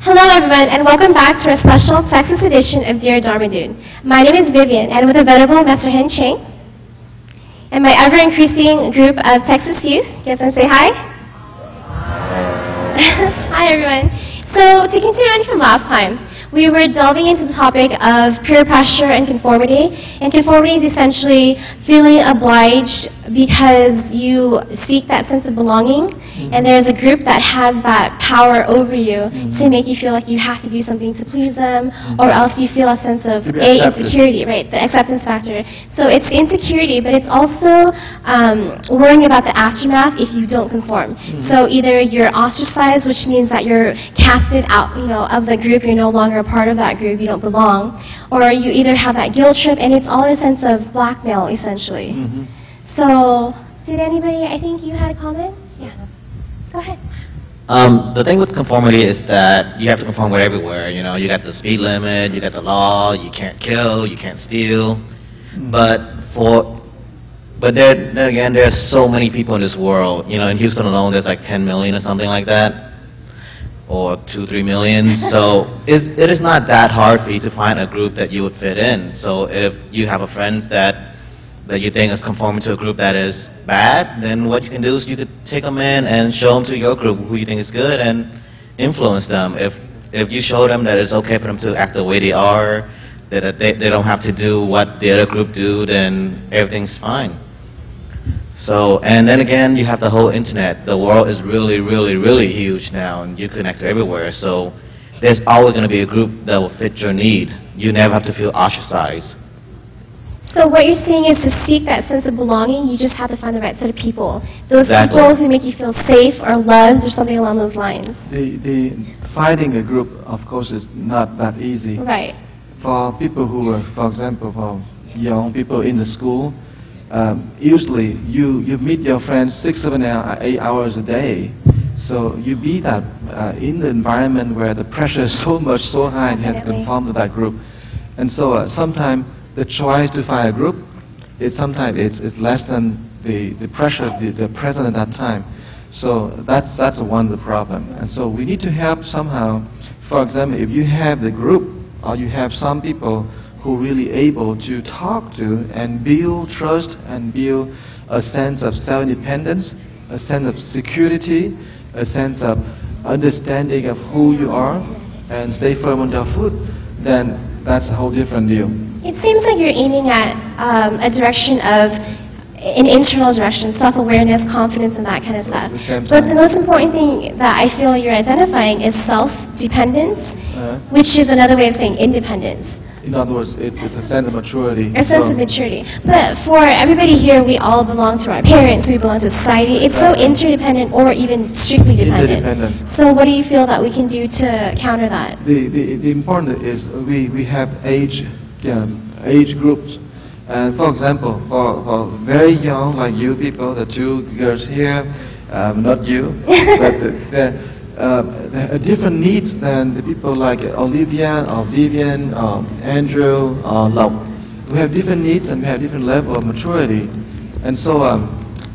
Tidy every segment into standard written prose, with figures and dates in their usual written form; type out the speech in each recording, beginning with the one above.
Hello everyone, and welcome back to our special Texas edition of DearDharmaDude. My name is Vivian, and with a venerable Master Hen Cheng, and my ever-increasing group of Texas youth. You guys want to say hi? Hi everyone. So to continue on from last time, we were delving into the topic of peer pressure and conformity. And conformity is essentially feeling obliged because you seek that sense of belonging, and there's a group that has that power over you to make you feel like you have to do something to please them, or else you feel a sense of insecurity, right? The acceptance factor. So it's insecurity, but it's also worrying about the aftermath if you don't conform. So either you're ostracized, which means that you're casted out, of the group. You're no longer a part of that group. You don't belong, or you either have that guilt trip, and it's all a sense of blackmail, essentially. So, did anybody? I think you had a comment. Yeah. Go ahead. The thing with conformity is that you have to conform with everywhere. You got the speed limit, you got the law, you can't kill, you can't steal. But then again, there's so many people in this world. In Houston alone, there's like 10 million or something like that, or 2-3 million. So it is not that hard for you to find a group that you would fit in. So if you have a friends that you think is conforming to a group that is bad, then what you can do is you could take them in and show them to your group who you think is good and influence them. If you show them that it's okay for them to act the way they are, that they don't have to do what the other group do, then everything's fine. So, and then again, you have the whole internet. The world is really, really, really huge now, and you connect everywhere. So there's always going to be a group that will fit your need. You never have to feel ostracized. So what you're saying is to seek that sense of belonging, you just have to find the right set of people. Those Exactly. people who make you feel safe or loved or something along those lines. The finding a group, of course, is not that easy. Right. For people who are, for example, for young people in the school, usually you meet your friends 6, 7, 8 hours a day. So you be that in the environment where the pressure is so much, so high, and you have to conform to that group. And so sometimes the choice to find a group, sometimes it's less than the pressure the present at that time. So that's one of the problem. And so we need to help somehow. For example, if you have the group, or you have some people who really able to talk to and build trust and build a sense of self-independence, a sense of security, a sense of understanding of who you are, and stay firm on your foot, then that's a whole different deal. It seems like you're aiming at a direction of an internal direction, self-awareness, confidence, and that kind of stuff. But the most important thing that I feel you're identifying is self-dependence, which is another way of saying independence. In other words, it's a sense of maturity. A sense of maturity. But for everybody here, we all belong to our parents, we belong to society. It's so interdependent or even strictly dependent. So what do you feel that we can do to counter that? The important is we have age groups. And for example, for very young, like you people, the two girls here, not you, but there are different needs than the people like Olivia or Vivian or Andrew or Lau. We have different needs and we have different level of maturity. And so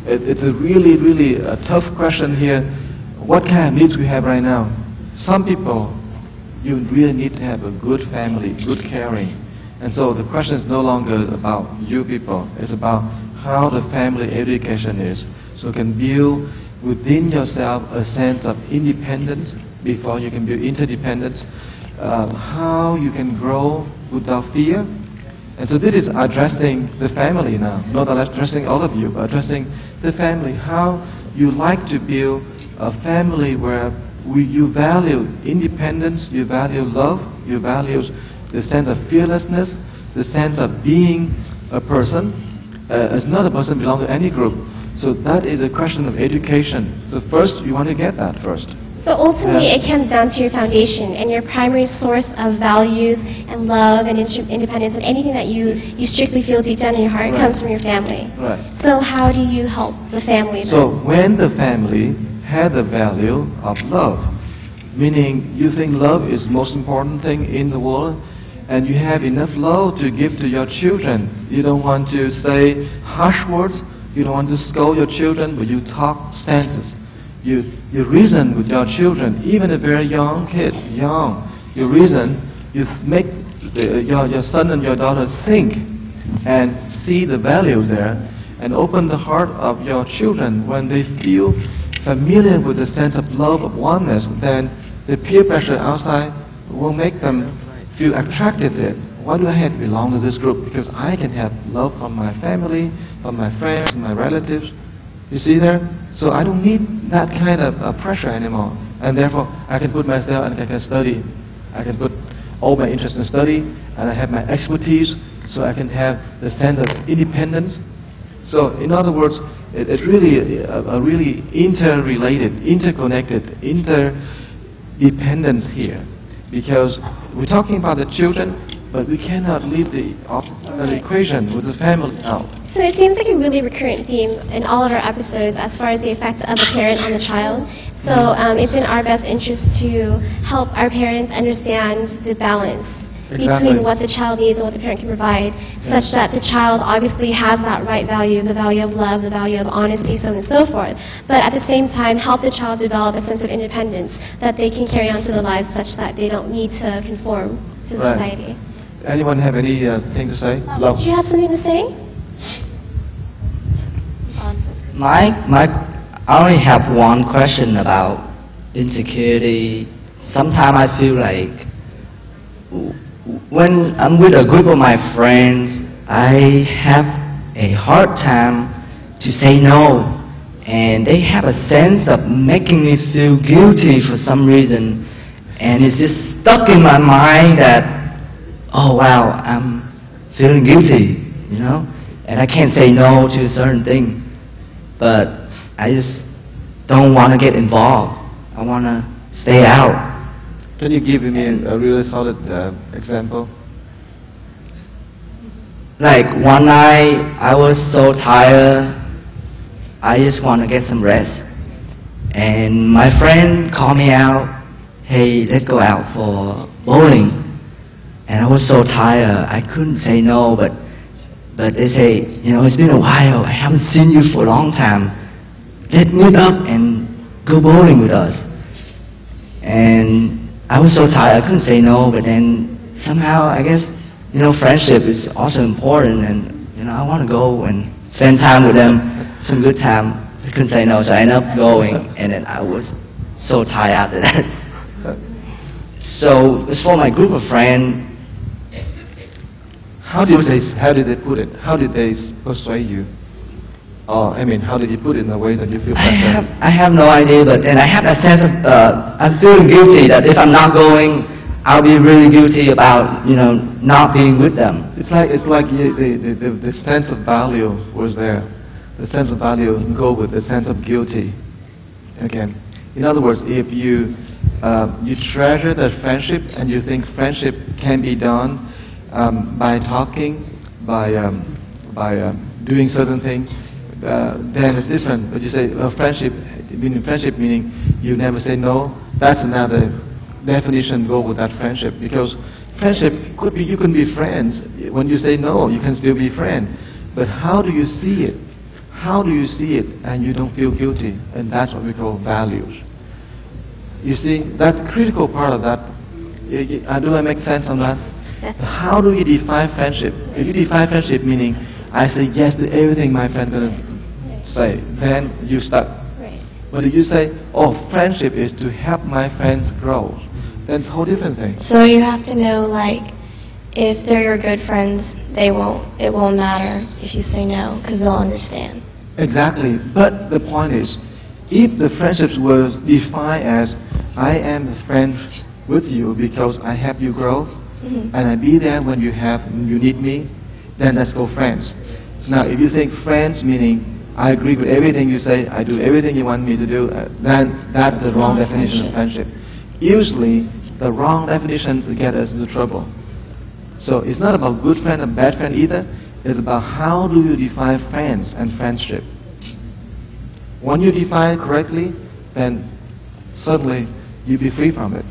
it's a really, really tough question here. What kind of needs we have right now? Some people, you really need to have a good family, good caring. And so the question is no longer about you people. It's about how the family education is. So you can build within yourself a sense of independence before you can build interdependence. How you can grow without fear. And so this is addressing the family now. Not addressing all of you, but addressing the family. How you like to build a family where you value independence, you value love, you value the sense of fearlessness, the sense of being a person. As not a person belong to any group. So that is a question of education. So first, you want to get that first. So ultimately, it comes down to your foundation and your primary source of values and love and independence and anything that you strictly feel deep down in your heart comes from your family. Right. So how do you help the family then? So when the family had the value of love, meaning you think love is the most important thing in the world, and you have enough love to give to your children. You don't want to say harsh words, you don't want to scold your children, but you talk senses. you reason with your children, even the very young kids, you reason, you make your son and your daughter think and see the values there, and open the heart of your children. When they feel familiar with the sense of love, of oneness, then the peer pressure outside will make them feel attracted to it. Why do I have to belong to this group? Because I can have love from my family, from my friends, from my relatives. You see there? So I don't need that kind of pressure anymore. And therefore, I can put myself and I can study. I can put all my interest in study, and I have my expertise, so I can have the sense of independence. So in other words, it's really a really interrelated, interconnected, interdependence here. Because we're talking about the children, but we cannot leave the equation with the family out. So it seems like a really recurrent theme in all of our episodes as far as the effect of the parent on the child. So it's in our best interest to help our parents understand the balance between what the child needs and what the parent can provide, such that the child obviously has that right value, the value of love, the value of honesty, so on and so forth. But at the same time, help the child develop a sense of independence that they can carry on to their lives such that they don't need to conform to society. Anyone have anything to say? Do you have something to say? I only have one question about insecurity. Sometimes I feel like when I'm with a group of my friends, I have a hard time to say no, and they have a sense of making me feel guilty for some reason, and it's just stuck in my mind that, oh wow, I'm feeling guilty, you know, and I can't say no to a certain thing, but I just don't want to get involved. I want to stay out. Can you give me a really solid example? Like one night, I was so tired, I just want to get some rest. And my friend called me out, hey, let's go out for bowling. And I was so tired, I couldn't say no, but they say, you know, it's been a while, I haven't seen you for a long time. Let's meet up and go bowling with us. And I was so tired, I couldn't say no, but then somehow, I guess, you know, friendship is also important, and, you know, I want to go and spend time with them, some good time. I couldn't say no, so I ended up going, and then I was so tired after that. So, as for my group of friends, how did they put it? How did they persuade you? Or, I mean, how did you put it in a way that you feel better? I have no idea, but then I have that sense of, I'm feeling guilty that if I'm not going, I'll be really guilty about, you know, not being with them. It's like the sense of value was there. The sense of value go with the sense of guilty. Again, in other words, if you treasure that friendship and you think friendship can be done by talking, by doing certain things, then it's different. But you say friendship meaning you never say no. That's another definition go with that friendship, because friendship could be, you can be friends. When you say no, you can still be friends. But how do you see it? How do you see it and you don't feel guilty? And that's what we call values. You see, that's the critical part of that. Do I make sense on that? How do you define friendship? If you define friendship meaning I say yes to everything my friend gonna say, then you stuck. Right. But if you say, oh, friendship is to help my friends grow, then it's a whole different thing. So you have to know, like, if they're your good friends, it won't matter if you say no, because they'll understand. Exactly. But the point is, if the friendships were defined as I am a friend with you because I help you grow, and I be there when you need me, then let's go friends. Now, if you think friends meaning I agree with everything you say, I do everything you want me to do, then that's the wrong definition of friendship. Usually, the wrong definitions get us into trouble. So it's not about good friend and bad friend either. It's about how do you define friends and friendship. When you define correctly, then suddenly you'll be free from it.